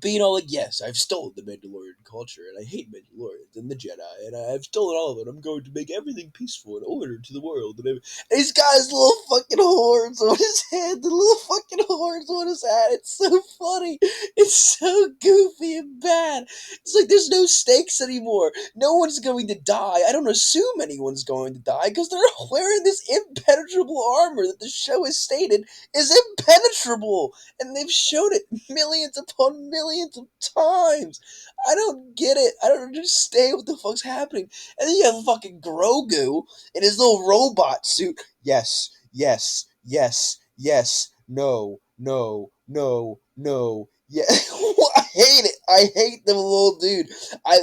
being all like, yes, I've stolen the Mandalorian culture, and I hate Mandalorians and the Jedi, and I've stolen all of it. I'm going to make everything peaceful and order to the world. And he's got his little fucking horns on his head, the little fucking horns on his head. It's so funny. It's so goofy and bad. It's like there's no stakes anymore. No one's going to die. I don't assume anyone's going to die because they're wearing this impenetrable armor that the show has stated is impenetrable, and they've showed it millions upon millions of times. I don't get it. I don't understand what the fuck's happening. And then you have fucking Grogu in his little robot suit. Yes, yes, yes, yes, no, no, no, no. Yeah, I hate it. I hate the little dude.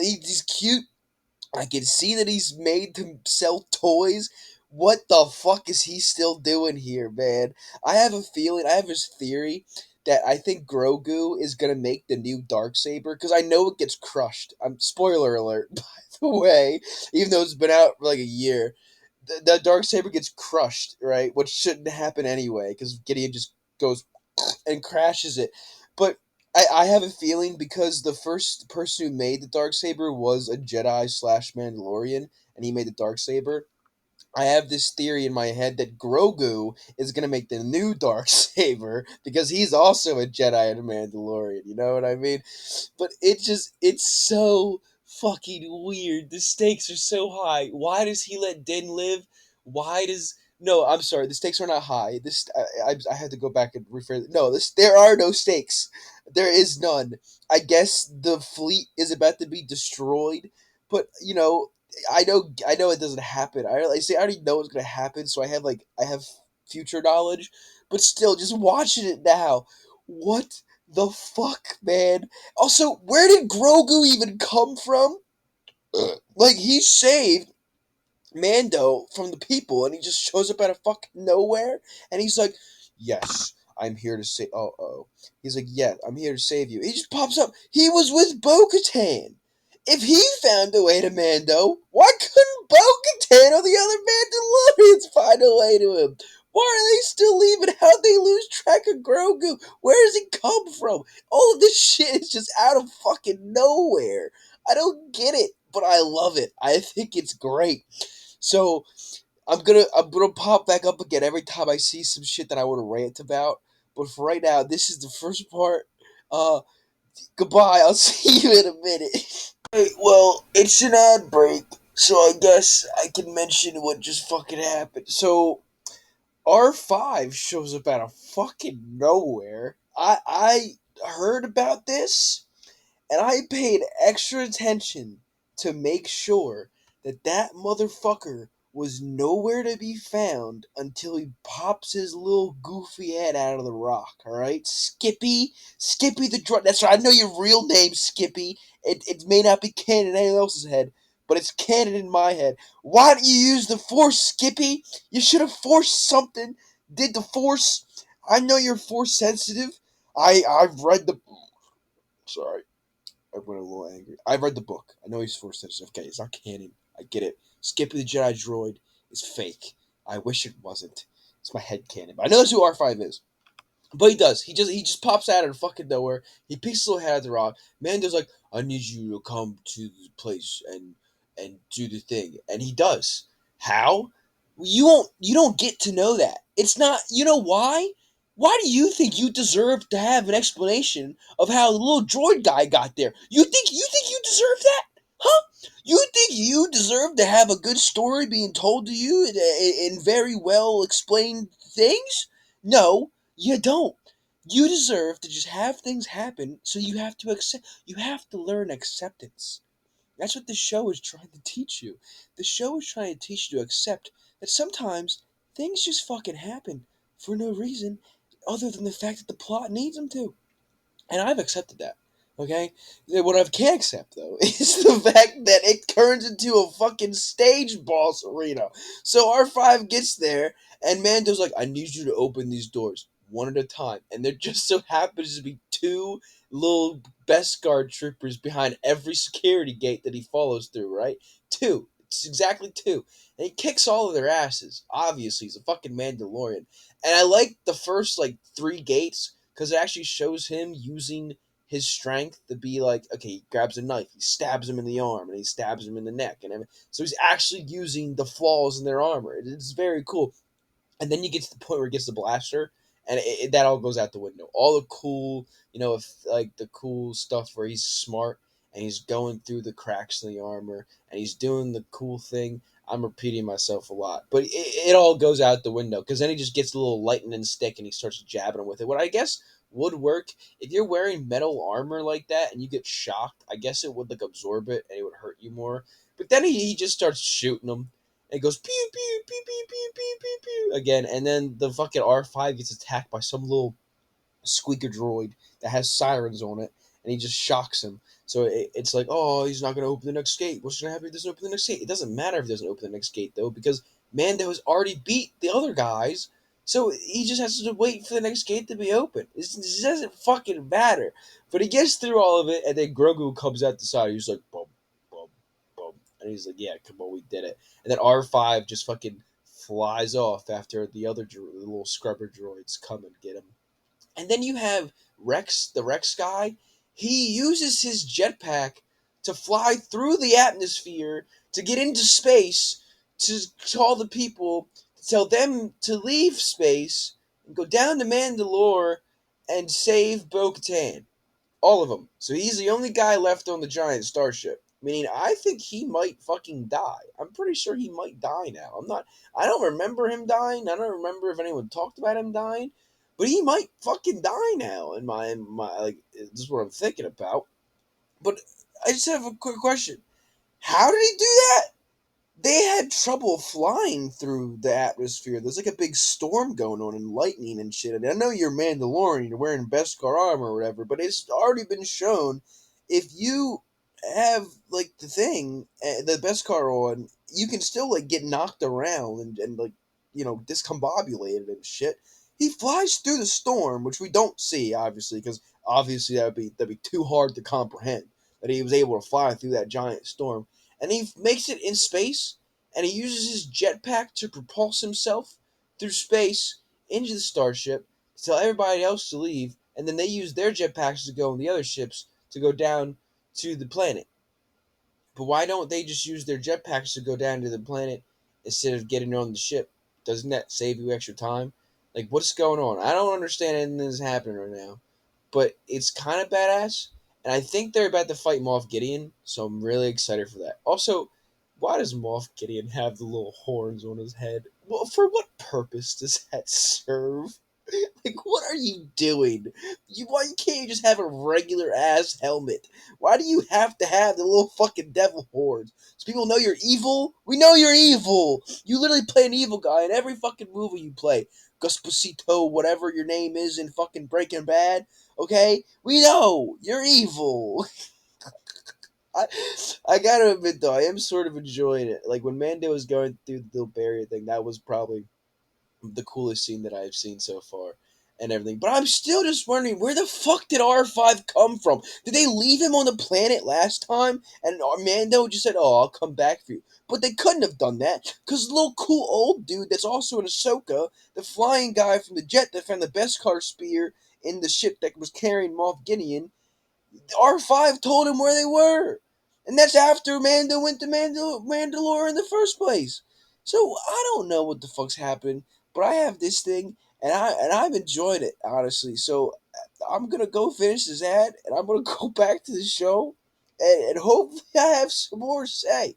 He's cute. I can see that he's made to sell toys. What the fuck is he still doing here, man? I have a feeling, I have this theory that I think Grogu is gonna make the new dark saber because I know it gets crushed. Spoiler alert, by the way, even though it's been out for like a year, the dark saber gets crushed, right? Which shouldn't happen anyway because Gideon just goes and crashes it. But I have a feeling because the first person who made the dark saber was a Jedi slash Mandalorian, and he made the dark saber. I have this theory in my head that Grogu is gonna make the new dark saber because he's also a Jedi and a Mandalorian. You know what I mean? But it's so fucking weird. The stakes are so high. Why does he let Din live? Why does no? I'm sorry. The stakes are not high. I had to go back and rephrase. No, there are no stakes. There is none. I guess the fleet is about to be destroyed, but I know it doesn't happen. I already know what's gonna happen, so I have future knowledge, but still, just watching it now. What the fuck, man? Also, where did Grogu even come from? Like, he saved Mando from the people, and he just shows up out of fucking nowhere, and he's like, "Yes, I'm here to save." Oh. He's like, "Yeah, I'm here to save you." He just pops up. He was with Bo-Katan. If he found a way to Mando, why couldn't Bo-Katan or the other Mandalorians find a way to him? Why are they still leaving? How'd they lose track of Grogu? Where does he come from? All of this shit is just out of fucking nowhere. I don't get it, but I love it. I think it's great. So I'm gonna pop back up again every time I see some shit that I want to rant about. But for right now, this is the first part. Goodbye. I'll see you in a minute. Hey, well, it's an ad break, so I guess I can mention what just fucking happened. So R5 shows up out of fucking nowhere. I heard about this and I paid extra attention to make sure that that motherfucker was nowhere to be found until he pops his little goofy head out of the rock, alright? Skippy the drunk. That's right, I know your real name, Skippy. It may not be canon in anyone else's head, but it's canon in my head. Why didn't you use the Force, Skippy? You should have forced something. Did the Force. I know you're Force sensitive. I've read the. Sorry. I went a little angry. I've read the book. I know he's Force sensitive. Okay, it's not canon. I get it. Skippy the Jedi droid is fake. I wish it wasn't. It's my head canon. But I know that's who R5 is. But he does. He just pops out of fucking nowhere. He picks his little head out of the rock. Mando's like, I need you to come to the place and do the thing. And he does. How? Well, you don't get to know that. It's not you know why? Why do you think you deserve to have an explanation of how the little droid guy got there? You think you deserve that? Huh? You think you deserve to have a good story being told to you in very well explained things? No, you don't. You deserve to just have things happen, so you have to accept. You have to learn acceptance. That's what the show is trying to teach you. The show is trying to teach you to accept that sometimes things just fucking happen for no reason other than the fact that the plot needs them to. And I've accepted that. Okay? What I can't accept, though, is the fact that it turns into a fucking stage boss arena. So R5 gets there, and Mando's like, I need you to open these doors one at a time. And there just so happens to be two little best guard troopers behind every security gate that he follows through, right? Two. It's exactly two. And he kicks all of their asses. Obviously, he's a fucking Mandalorian. And I like the first, like, three gates because it actually shows him using his strength to be like, okay, he grabs a knife, he stabs him in the arm, and he stabs him in the neck, and so he's actually using the flaws in their armor. It's very cool. And then you get to the point where it gets the blaster, and that all goes out the window. All the cool, if like the cool stuff where he's smart and he's going through the cracks in the armor and he's doing the cool thing. I'm repeating myself a lot, but it all goes out the window because then he just gets a little lightning stick and he starts jabbing him with it. What I guess would work if you're wearing metal armor like that and you get shocked. I guess it would like absorb it and it would hurt you more. But then he just starts shooting them and it goes pew pew pew pew pew pew pew pew again, and then the fucking R5 gets attacked by some little squeaker droid that has sirens on it, and he just shocks him. So it's like, oh, he's not gonna open the next gate. What's gonna happen if he doesn't open the next gate? It doesn't matter if he doesn't open the next gate though, because Mando has already beat the other guys. So he just has to wait for the next gate to be open. It doesn't fucking matter. But he gets through all of it, and then Grogu comes out the side. He's like, boom, boom, boom. And he's like, yeah, come on, we did it. And then R5 just fucking flies off after the other the little scrubber droids come and get him. And then you have Rex, the Rex guy. He uses his jetpack to fly through the atmosphere to get into space to call the people, to tell them to leave space and go down to Mandalore and save Bo-Katan. All of them. So he's the only guy left on the giant starship. Meaning, I think he might fucking die. I'm pretty sure he might die now. I don't remember him dying. I don't remember if anyone talked about him dying. But he might fucking die now. Like, this is what I'm thinking about. But I just have a quick question. How did he do that? They had trouble flying through the atmosphere. There's like a big storm going on and lightning and shit. And I know you're Mandalorian, you're wearing Beskar armor or whatever, but it's already been shown if you have like the thing, the Beskar on, you can still like get knocked around and like discombobulated and shit. He flies through the storm, which we don't see obviously, because obviously that'd be too hard to comprehend that he was able to fly through that giant storm, and he makes it in space, and he uses his jetpack to propulse himself through space into the starship to tell everybody else to leave, and then they use their jetpacks to go on the other ships to go down to the planet. But why don't they just use their jetpacks to go down to the planet instead of getting on the ship? Doesn't that save you extra time? Like, what's going on? I don't understand anything that's happening right now, but it's kind of badass. And I think they're about to fight Moff Gideon, so I'm really excited for that. Also, why does Moff Gideon have the little horns on his head? Well, for what purpose does that serve? Like, what are you doing? Why can't you just have a regular ass helmet? Why do you have to have the little fucking devil horns? So people know you're evil? We know you're evil! You literally play an evil guy in every fucking movie you play. Guspacito, whatever your name is in fucking Breaking Bad, okay? We know you're evil. I, I gotta admit though, I am sort of enjoying it. Like when Mando was going through the little barrier thing, that was probably the coolest scene that I've seen so far and everything. But I'm still just wondering, where the fuck did R5 come from? Did they leave him on the planet last time? And Mando just said, oh, I'll come back for you. But they couldn't have done that, because the little cool old dude that's also in Ahsoka, the flying guy from the jet that found the Beskar spear in the ship that was carrying Moff Gideon, R5 told him where they were. And that's after Mando went to Mandalore in the first place. So I don't know what the fuck's happened, but I have this thing, and I've enjoyed it, honestly. So I'm gonna go finish this ad, and I'm gonna go back to the show, and hopefully I have some more to say.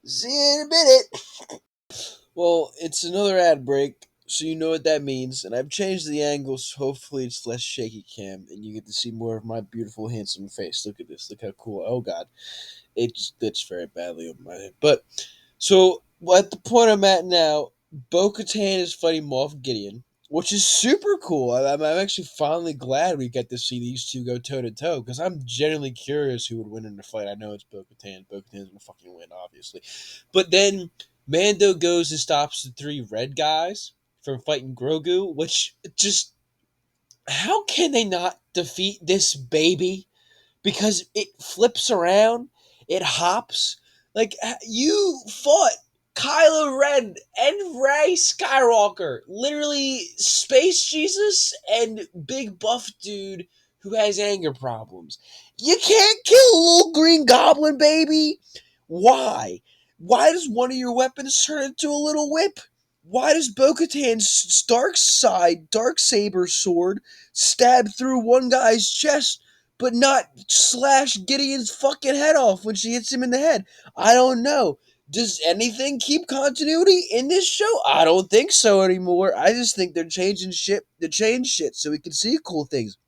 See you in a minute. Well, it's another ad break, so you know what that means. And I've changed the angles, so hopefully it's less shaky cam, and you get to see more of my beautiful, handsome face. Look at this. Look how cool. Oh, God. It just glitched very badly on my head. But, so, at the point I'm at now, Bo-Katan is fighting Moff Gideon, which is super cool. I'm actually finally glad we get to see these two go toe-to-toe, because I'm genuinely curious who would win in the fight. I know it's Bo-Katan. Bo-Katan's going to fucking win, obviously. But then Mando goes and stops the three red guys from fighting Grogu, which just, how can they not defeat this baby? Because it flips around, it hops. Like, you fought Kylo Ren and Rey Skywalker, literally Space Jesus and big buff dude who has anger problems. You can't kill a little green goblin, baby. Why? Why does one of your weapons turn into a little whip? Why does Bo-Katan's dark saber sword stab through one guy's chest, but not slash Gideon's fucking head off when she hits him in the head? I don't know. Does anything keep continuity in this show? I don't think so anymore. I just think they're changing shit to change shit so we can see cool things.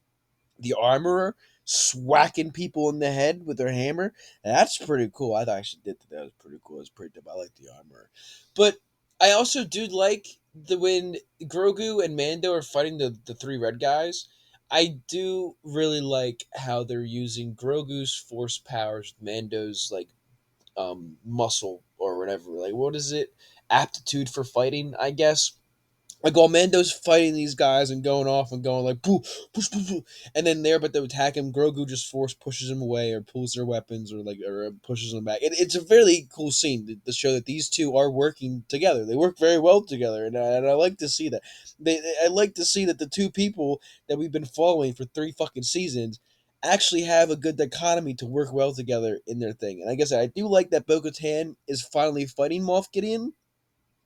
The armorer swacking people in the head with their hammer. That's pretty cool. I actually did think that was pretty cool. It was pretty dope. I like the armorer. But I also do like the when Grogu and Mando are fighting the three red guys. I do really like how they're using Grogu's force powers, Mando's like muscle or whatever. Like what is it? Aptitude for fighting, I guess. Like while Mando's fighting these guys and going off and going like boo, push, push, push, and then they're about to attack him, Grogu just force pushes him away or pulls their weapons or pushes them back. It's a really cool scene to show that these two are working together. They work very well together, and I like to see that. I like to see that the two people that we've been following for 3 fucking seasons actually have a good dichotomy to work well together in their thing. And I guess I do like that Bo-Katan is finally fighting Moff Gideon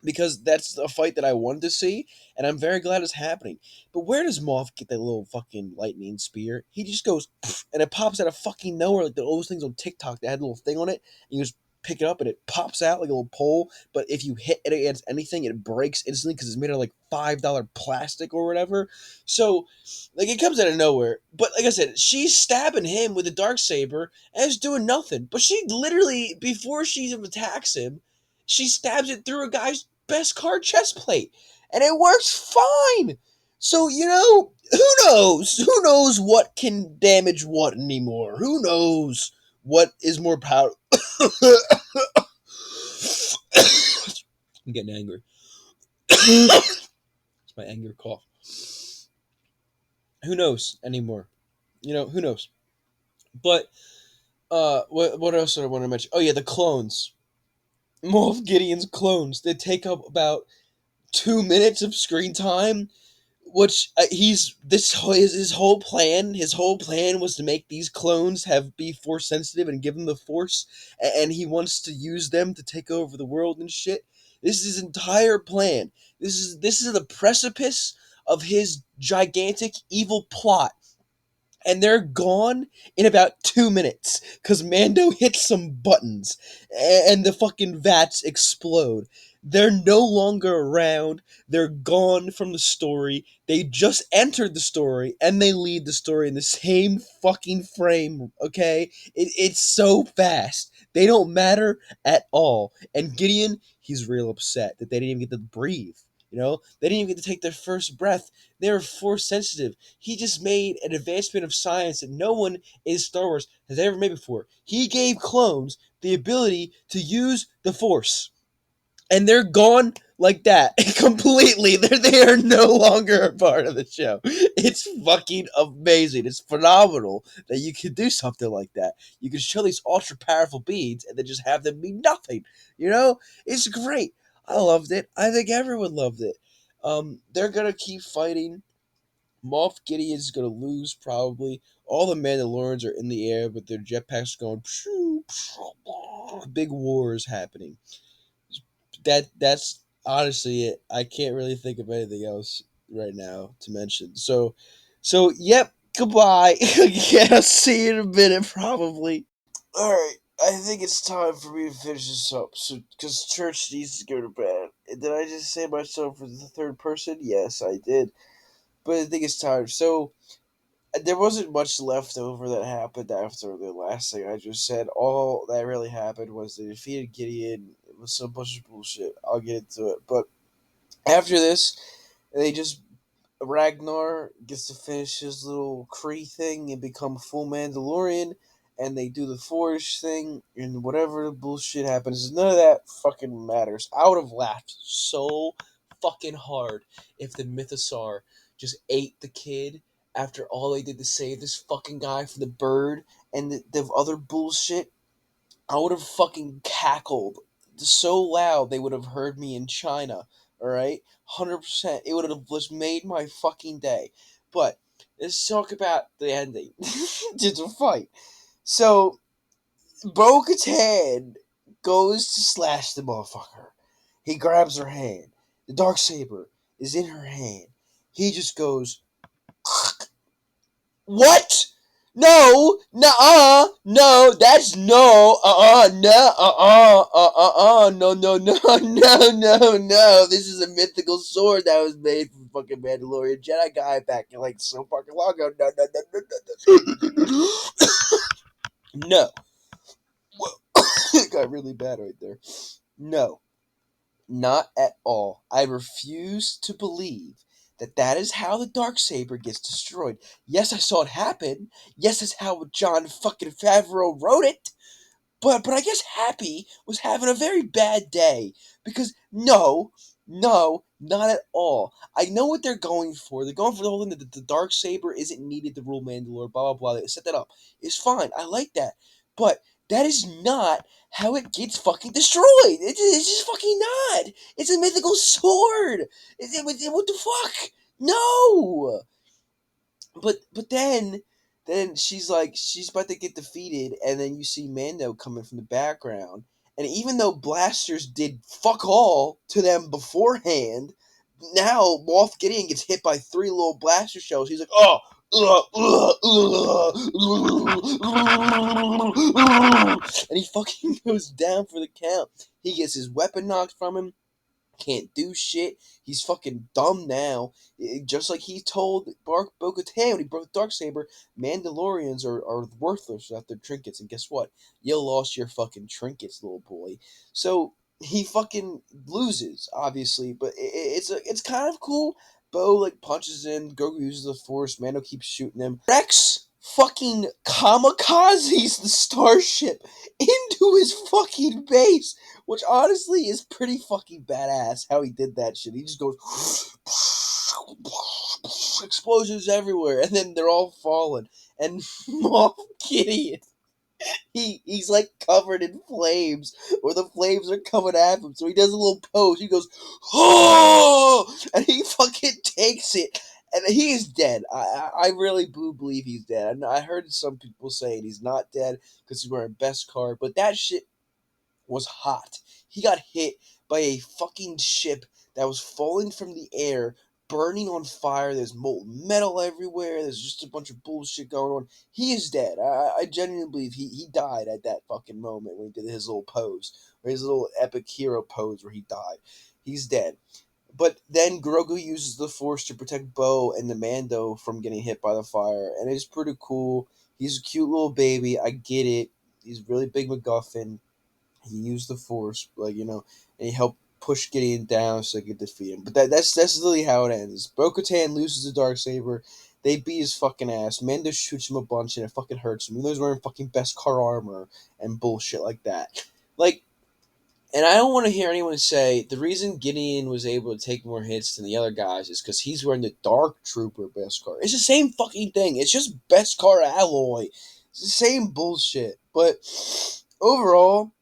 because that's a fight that I wanted to see, and I'm very glad it's happening. But where does Moff get that little fucking lightning spear? He just goes, "Pff," and it pops out of fucking nowhere, like those things on TikTok that had a little thing on it, and you just pick it up and it pops out like a little pole. But if you hit it against anything, it breaks instantly because it's made of like $5 plastic or whatever. So, like, it comes out of nowhere. But like I said, she's stabbing him with a dark saber and it's doing nothing. But she literally, before she even attacks him, she stabs it through a guy's best card chest plate, and it works fine. So who knows? Who knows what can damage what anymore? Who knows what is more power? I'm getting angry. It's my anger cough. Who knows anymore? Who knows? But what else did I want to mention? Oh yeah, the clones. Moff Gideon's clones. They take up about 2 minutes of screen time, which he's this his whole plan. His whole plan was to make these clones be force sensitive and give them the force, and he wants to use them to take over the world and shit. This is his entire plan. This is the precipice of his gigantic evil plot, and they're gone in about 2 minutes because Mando hits some buttons and the fucking vats explode. They're no longer around. They're gone from the story. They just entered the story and they leave the story in the same fucking frame, okay? It's so fast. They don't matter at all. And Gideon, he's real upset that they didn't even get to breathe. They didn't even get to take their first breath. They were force sensitive. He just made an advancement of science that no one in Star Wars has ever made before. He gave clones the ability to use the Force, and they're gone like that completely. They are no longer a part of the show. It's fucking amazing. It's phenomenal that you can do something like that. You can show these ultra powerful beings and then just have them mean nothing. It's great. I loved it. I think everyone loved it. They're gonna keep fighting. Moff Gideon's gonna lose probably. All the Mandalorians are in the air with their jetpacks going. Pshoo, pshoo, big war is happening. That's honestly it. I can't really think of anything else right now to mention. So yep. Goodbye. Yeah, I'll see you in a minute probably. All right. I think it's time for me to finish this up. So, because church needs to go to bed. Did I just say myself for the third person? Yes, I did. But I think it's time. So, there wasn't much left over that happened after the last thing I just said. All that really happened was they defeated Gideon. It was some bunch of bullshit. I'll get into it. But after this, they just Ragnar gets to finish his little Kree thing and become a full Mandalorian, and they do the Forge thing, and whatever bullshit happens, none of that fucking matters. I would have laughed so fucking hard if the Mythosaur just ate the kid after all they did to save this fucking guy from the bird and the other bullshit. I would have fucking cackled so loud they would have heard me in China. All right, 100%. It would have just made my fucking day. But let's talk about the ending. It's a fight. So Bo-Katan goes to slash the motherfucker. He grabs her hand. The dark saber is in her hand. He just goes, what? No, no, that's no, no, no, no, no, no, no, no. This is a mythical sword that was made from fucking Mandalorian Jedi guy back in like so fucking long ago. No, no, no, no, no, no. No. It got really bad right there. No, not at all. I refuse to believe that that is how the Darksaber gets destroyed. Yes, I saw it happen. Yes, that's how John fucking Favreau wrote it. But I guess Happy was having a very bad day because no, not at all. I know what they're going for. They're going for the whole thing that the dark saber isn't needed to rule Mandalore. Blah blah blah. They set that up. It's fine. I like that. But that is not how it gets fucking destroyed. It's just fucking not. It's a mythical sword. What the fuck? No. But then she's about to get defeated, and then you see Mando coming from the background, and even though blasters did fuck all to them beforehand, now Moff Gideon gets hit by three little blaster shells. He's like, oh. And he fucking goes down for the count. He gets his weapon knocked from him, can't do shit. He's fucking dumb now. Just like he told Bo-Katan when he broke the Darksaber, Mandalorians are worthless without their trinkets. And guess what? You lost your fucking trinkets, little boy. So he fucking loses, obviously. But it's kind of cool. Bo like punches in. Grogu uses the Force. Mando keeps shooting him. Rex fucking kamikazes the starship into his fucking base, which honestly is pretty fucking badass how he did that shit. He just goes explosions everywhere, and then they're all falling. And Moff Gideon, he's like covered in flames, or the flames are coming at him. So he does a little pose. He goes, oh, and he fucking takes it. And he is dead. I really do believe he's dead. I heard some people saying he's not dead because he's wearing Beskar, but that shit was hot. He got hit by a fucking ship that was falling from the air, burning on fire. There's molten metal everywhere. There's just a bunch of bullshit going on. He is dead. I genuinely believe he died at that fucking moment when he did his little pose, or his little epic hero pose where he died. He's dead. But then Grogu uses the Force to protect Bo and the Mando from getting hit by the fire, and it's pretty cool. He's a cute little baby. I get it. He's a really big MacGuffin. He used the Force, like and he helped push Gideon down so they could defeat him. But that's literally how it ends. Bo-Katan loses the Darksaber. They beat his fucking ass. Mando shoots him a bunch and it fucking hurts him. Even though he's wearing fucking Beskar armor and bullshit like that. Like, and I don't want to hear anyone say the reason Gideon was able to take more hits than the other guys is because he's wearing the Dark Trooper Beskar. It's the same fucking thing. It's just Beskar alloy. It's the same bullshit. But overall,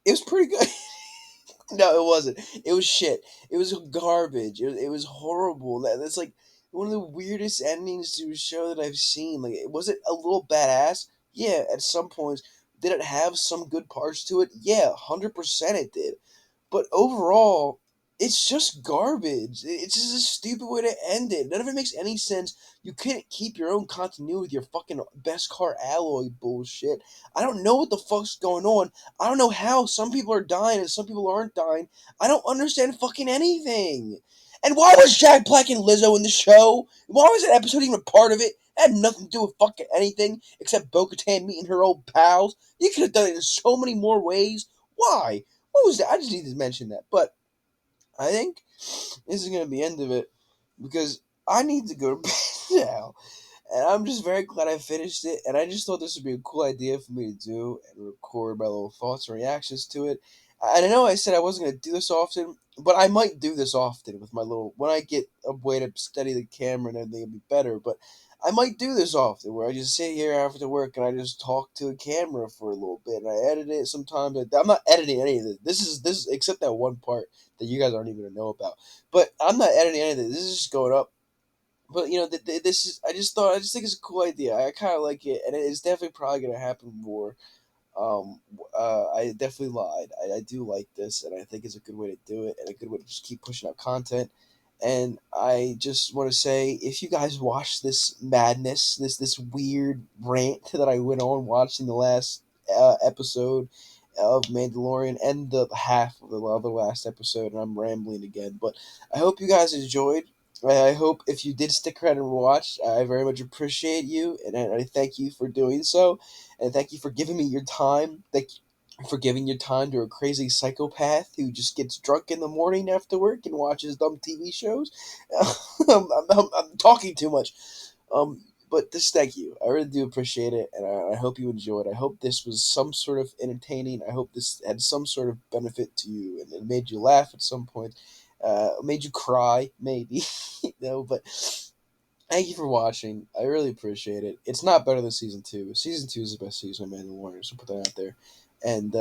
it was pretty good. No, it wasn't. It was shit. It was garbage. It was horrible. That's like one of the weirdest endings to a show that I've seen. Like, was it a little badass? Yeah, at some points. Did it have some good parts to it? Yeah, 100% it did. But overall, it's just garbage. It's just a stupid way to end it. None of it makes any sense. You can't keep your own continuity with your fucking Beskar alloy bullshit. I don't know what the fuck's going on. I don't know how some people are dying and some people aren't dying. I don't understand fucking anything. And why was Jack Black and Lizzo in the show? Why was that episode even a part of it? It had nothing to do with fucking anything except Bo-Katan meeting her old pals. You could have done it in so many more ways. Why? What was that? I just need to mention that. But I think this is going to be the end of it because I need to go to bed now. And I'm just very glad I finished it. And I just thought this would be a cool idea for me to do and record my little thoughts and reactions to it. And I know I said I wasn't going to do this often, but I might do this often with my little. When I get a way to steady the camera and everything, it'll be better. But I might do this often where I just sit here after work and I just talk to a camera for a little bit and I edit it sometimes. I'm not editing any of this. This is except that one part that you guys aren't even going to know about. But I'm not editing anything. This is just going up But this is I just think it's a cool idea. I kind of like it, and it's definitely probably gonna happen more. I definitely lied. I do like this, and I think it's a good way to do it, and a good way to just keep pushing out content. And I just want to say, if you guys watch this madness, this weird rant that I went on watching the last episode of Mandalorian and the half of the other last episode, and I'm rambling again, but I hope you guys enjoyed. I hope if you did stick around and watch, I very much appreciate you, and I thank you for doing so, and thank you for giving me your time. Thank you for giving your time to a crazy psychopath who just gets drunk in the morning after work and watches dumb TV shows. I'm talking too much. But just thank you. I really do appreciate it, and I hope you enjoyed. I hope this was some sort of entertaining. I hope this had some sort of benefit to you, and it made you laugh at some point. Made you cry, maybe. But thank you for watching. I really appreciate it. It's not better than season two. Season two is the best season of Mandalorian, so put that out there. And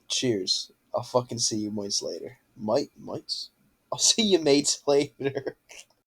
cheers. I'll fucking see you mates later. Mites? I'll see you mates later.